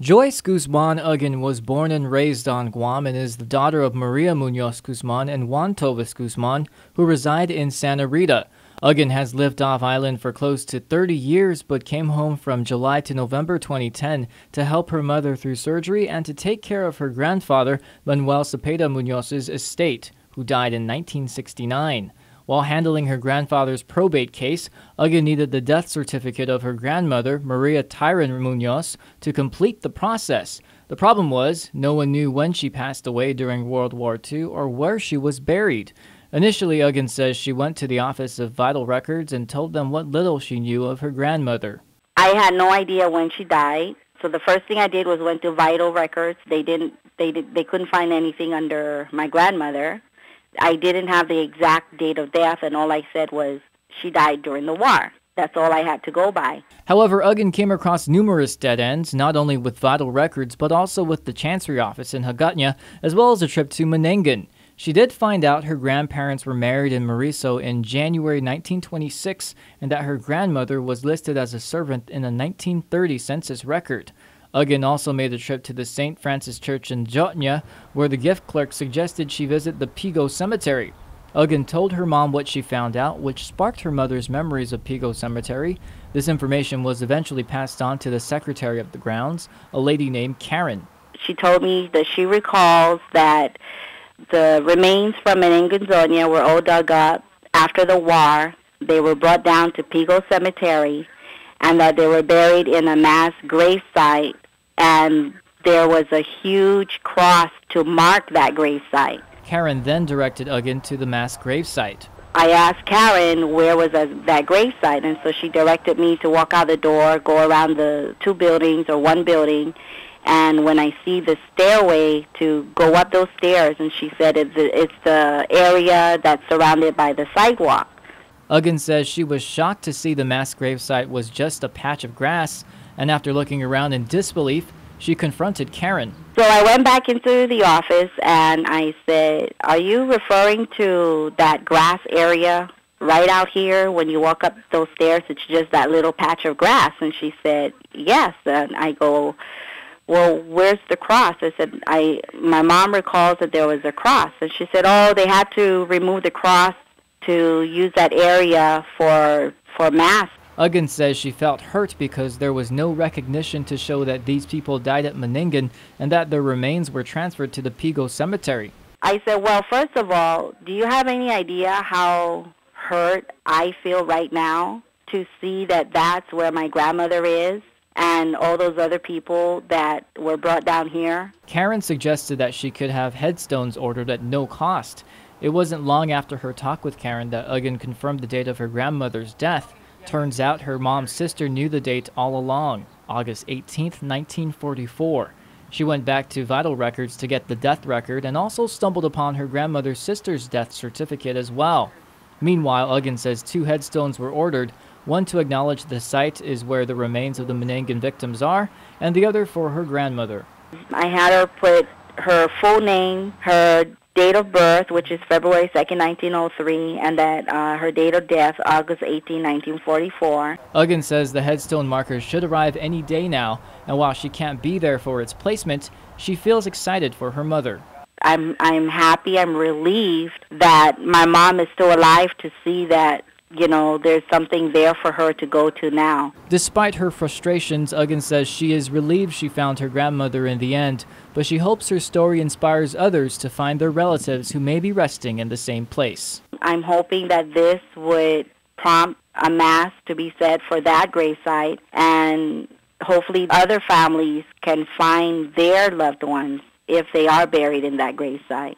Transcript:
Joyce Guzman Ugin was born and raised on Guam and is the daughter of Maria Munoz Guzman and Juan Tovis Guzman, who reside in Santa Rita. Ugin has lived off-island for close to 30 years but came home from July to November 2010 to help her mother through surgery and to take care of her grandfather, Manuel Cepeda Munoz's estate, who died in 1969. While handling her grandfather's probate case, Ugin needed the death certificate of her grandmother, Maria Tyron Munoz, to complete the process. The problem was, no one knew when she passed away during World War II or where she was buried. Initially, Ugin says she went to the Office of Vital Records and told them what little she knew of her grandmother. I had no idea when she died, so the first thing I did was went to Vital Records. They couldn't find anything under my grandmother. I didn't have the exact date of death, and all I said was she died during the war. That's all I had to go by. However, Ugin came across numerous dead ends, not only with Vital Records, but also with the Chancery Office in Hagåtña, as well as a trip to Manangan. She did find out her grandparents were married in Mauricio in January 1926, and that her grandmother was listed as a servant in a 1930 census record. Ugin also made a trip to the St. Francis Church in Hagåtña, where the gift clerk suggested she visit the Pigo Cemetery. Ugin told her mom what she found out, which sparked her mother's memories of Pigo Cemetery. This information was eventually passed on to the secretary of the grounds, a lady named Karen. She told me that she recalls that the remains from Manangan were all dug up after the war. They were brought down to Pigo Cemetery, and that they were buried in a mass grave site, and there was a huge cross to mark that grave site. Karen then directed Ugin to the mass grave site. I asked Karen where was that grave site, and so she directed me to walk out the door, go around the two buildings or one building, and when I see the stairway to go up those stairs, and she said it's the area that's surrounded by the sidewalk. Ugin says she was shocked to see the mass gravesite was just a patch of grass, and after looking around in disbelief, she confronted Karen. So I went back into the office and I said, "Are you referring to that grass area right out here when you walk up those stairs? It's just that little patch of grass." And she said, "Yes." And I go, "Well, where's the cross?" I said, my mom recalls that there was a cross. And she said, "Oh, they had to remove the cross to use that area for mass." Ugin says she felt hurt because there was no recognition to show that these people died at Manangan and that their remains were transferred to the Pigo Cemetery. I said, "Well, first of all, do you have any idea how hurt I feel right now to see that that's where my grandmother is and all those other people that were brought down here?" Karen suggested that she could have headstones ordered at no cost. It wasn't long after her talk with Karen that Ugin confirmed the date of her grandmother's death. Turns out her mom's sister knew the date all along, August 18th, 1944. She went back to Vital Records to get the death record and also stumbled upon her grandmother's sister's death certificate as well. Meanwhile, Ugin says 2 headstones were ordered, one to acknowledge the site is where the remains of the Manangan victims are, and the other for her grandmother. I had her put her full name, her date of birth, which is February 2nd, 1903, and that her date of death, August 18, 1944. Ugin says the headstone markers should arrive any day now, and while she can't be there for its placement, she feels excited for her mother. I'm happy, I'm relieved that my mom is still alive to see that, you know, there's something there for her to go to now. Despite her frustrations, Ugin says she is relieved she found her grandmother in the end, but she hopes her story inspires others to find their relatives who may be resting in the same place. I'm hoping that this would prompt a mass to be said for that gravesite, and hopefully other families can find their loved ones if they are buried in that gravesite.